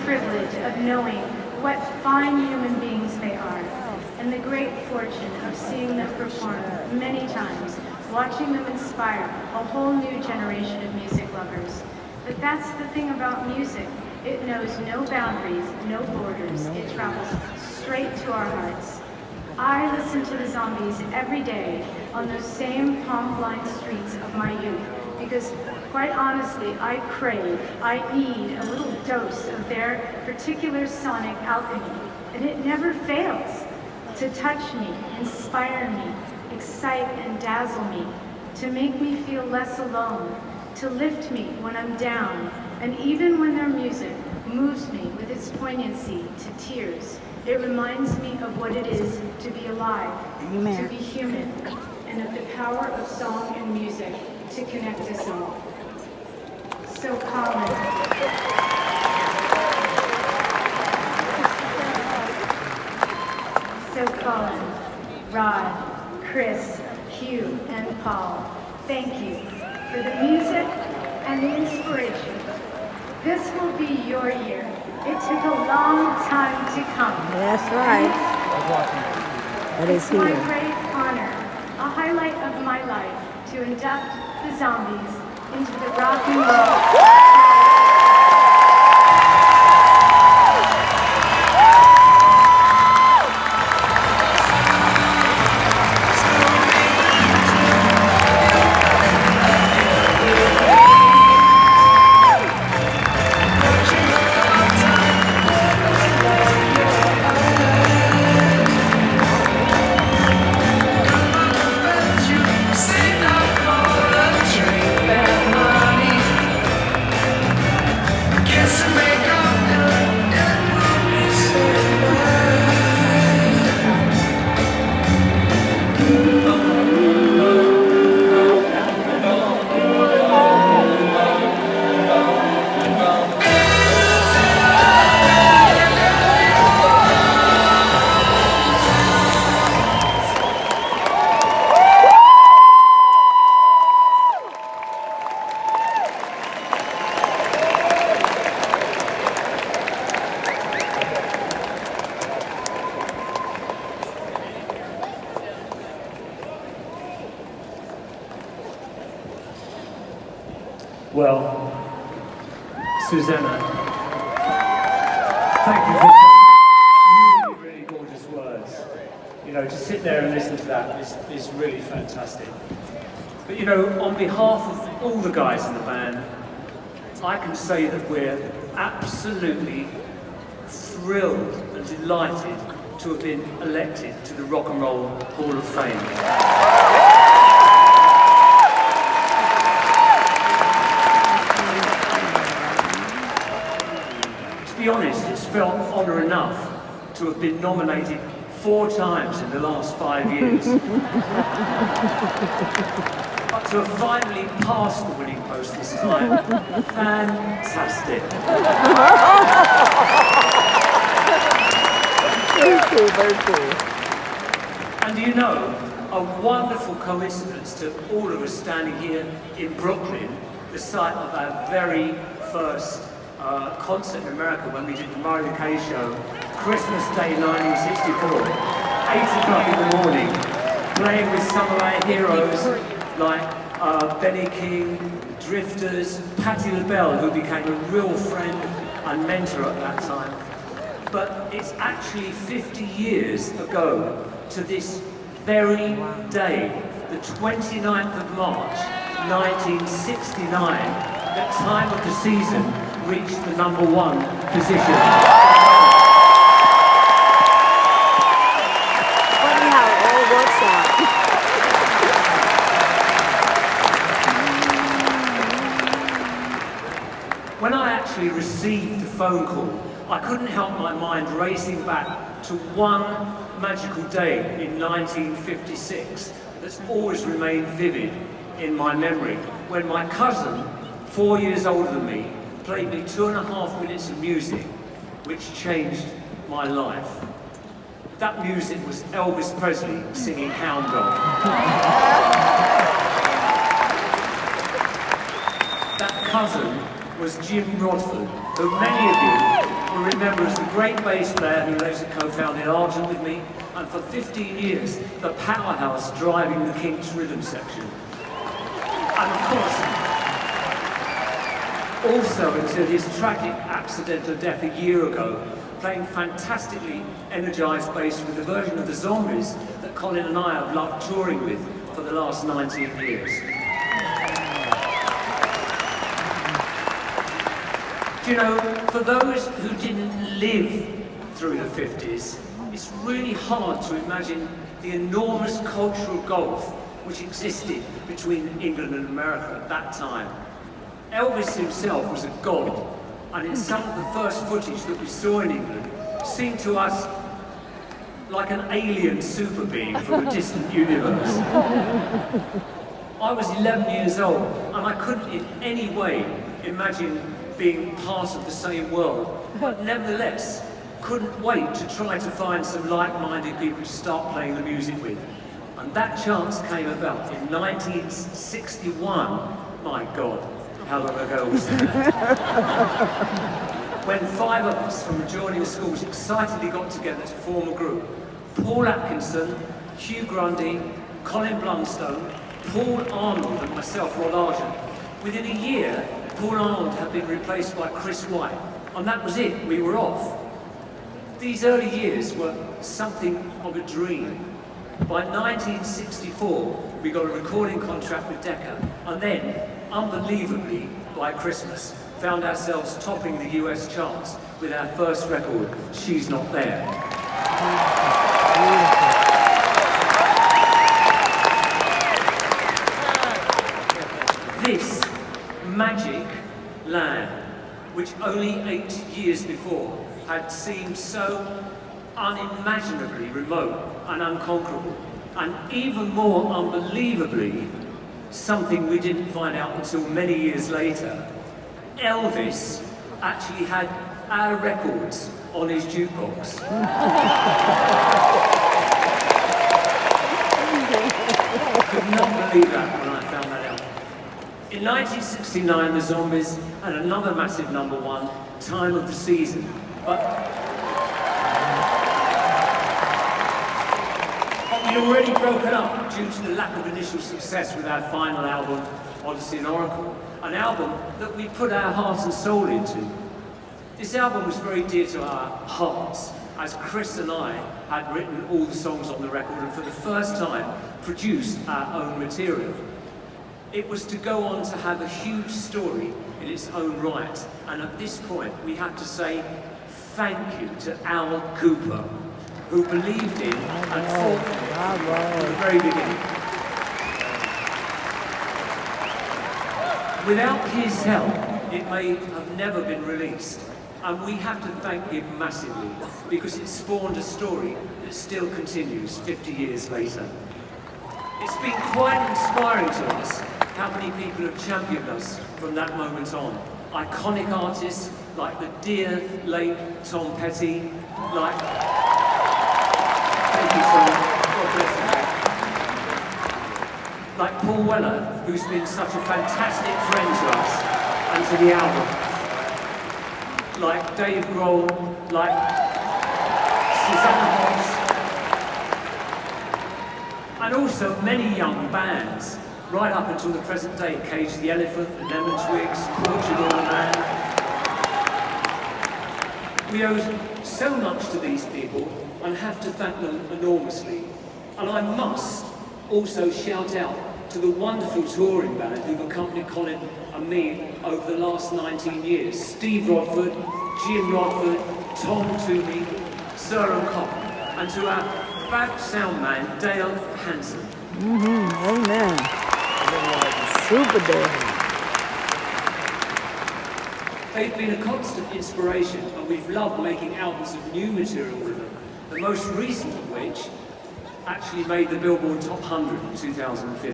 privilege of knowing what fine human beings they are, and the great fortune of seeing them perform many times, watching them inspire a whole new generation of music lovers. But that's the thing about music. It knows no boundaries, no borders. It travels straight to our hearts. I listen to the Zombies every day on those same palm-blind streets of my youth because, quite honestly, I crave, I need a little dose of their particular sonic alchemy, and it never fails to touch me, inspire me, excite and dazzle me, to make me feel less alone, to lift me when I'm down, and even when their music moves me with its poignancy to tears, it reminds me of what it is to be alive, to be human, and of the power of song and music to connect us all. So Colin, Rod, Chris, Hugh, and Paul, thank you for the music and the inspiration. This will be your year. It took a long time to come. That's right. It's my great honor, a highlight of my life, to induct the Zombies into the rock and roll. Well, Susanna, thank you for some really, really gorgeous words. You know, to sit there and listen to that is really fantastic. But you know, on behalf of all the guys in the band, I can say that we're absolutely thrilled and delighted to have been elected to the Rock and Roll Hall of Fame. To be honest, it's felt honour enough to have been nominated 4 times in the last 5 years. But to have finally passed the winning post this time, fantastic. Very cool, very cool. And you know, a wonderful coincidence to all of us standing here in Brooklyn, the site of our very first concert in America when we did the Marvin Gaye show, Christmas Day 1964, 8 o'clock in the morning, playing with some of our heroes like Benny King, Drifters, Patti LaBelle, who became a real friend and mentor at that time. But it's actually 50 years ago to this very day, the 29th of March, 1969, that Time of the Season reached the #1 position. Funny how it all works out. When I actually received the phone call, I couldn't help my mind racing back to one magical day in 1956 that's always remained vivid in my memory, when my cousin, 4 years older than me, played me 2.5 minutes of music which changed my life. That music was Elvis Presley singing Hound Dog. That cousin was Jim Rodford, who many of you will remember as the great bass player who later co-founded Argent with me, and for 15 years, the powerhouse driving the Kinks rhythm section. And of course, also until his tragic accidental death a year ago, playing fantastically energized bass with the version of the Zombies that Colin and I have loved touring with for the last 19 years. Do you know, for those who didn't live through the 50s, it's really hard to imagine the enormous cultural gulf which existed between England and America at that time. Elvis himself was a god, and in some of the first footage that we saw in England, seemed to us like an alien super being from a distant universe. I was 11 years old, and I couldn't in any way imagine being part of the same world, but nevertheless, couldn't wait to try to find some like-minded people to start playing the music with. And that chance came about in 1961. My God, how long ago was that? When 5 of us from adjoining schools excitedly got together to form a group. Paul Atkinson, Hugh Grundy, Colin Blunstone, Paul Arnold and myself, Rod Argent. Within a year, Paul Arnold had been replaced by Chris White, and that was it, we were off. These early years were something of a dream. By 1964, we got a recording contract with Decca, and then, unbelievably, by Christmas, found ourselves topping the US charts with our first record, She's Not There. This magic land, which only 8 years before had seemed so unimaginably remote and unconquerable, and even more unbelievably, something we didn't find out until many years later, Elvis actually had our records on his jukebox. I could not believe that when I found that out. In 1969, the Zombies had another massive #1, Time of the Season. But we'd already broken up due to the lack of initial success with our final album, Odyssey and Oracle, an album that we put our heart and soul into. This album was very dear to our hearts, as Chris and I had written all the songs on the record and for the first time produced our own material. It was to go on to have a huge story in its own right, and at this point we have to say thank you to Al Cooper, who believed in and fought for it from the very beginning. Without his help, it may have never been released, and we have to thank him massively because it spawned a story that still continues 50 years later. It's been quite inspiring to us how many people have championed us from that moment on. Iconic artists like the dear late Tom Petty, like... Thank you, Tom. God bless you. Like Paul Weller, who's been such a fantastic friend to us and to the album. Like Dave Grohl, like Susanna Hoffs, and also many young bands, right up until the present day, Cage the Elephant, the Lemon Twigs, Portugal the Man. We owe so much to these people and have to thank them enormously. And I must also shout out to the wonderful touring band who've accompanied Colin and me over the last 19 years. Steve Rodford, Jim Rodford, Tom Toomey, Søren Kopp, and to our fab sound man, Dale Hansen. Amen. Super Dale. They've been a constant inspiration, and we've loved making albums of new material with them, the most recent of which actually made the Billboard Top 100 in 2015.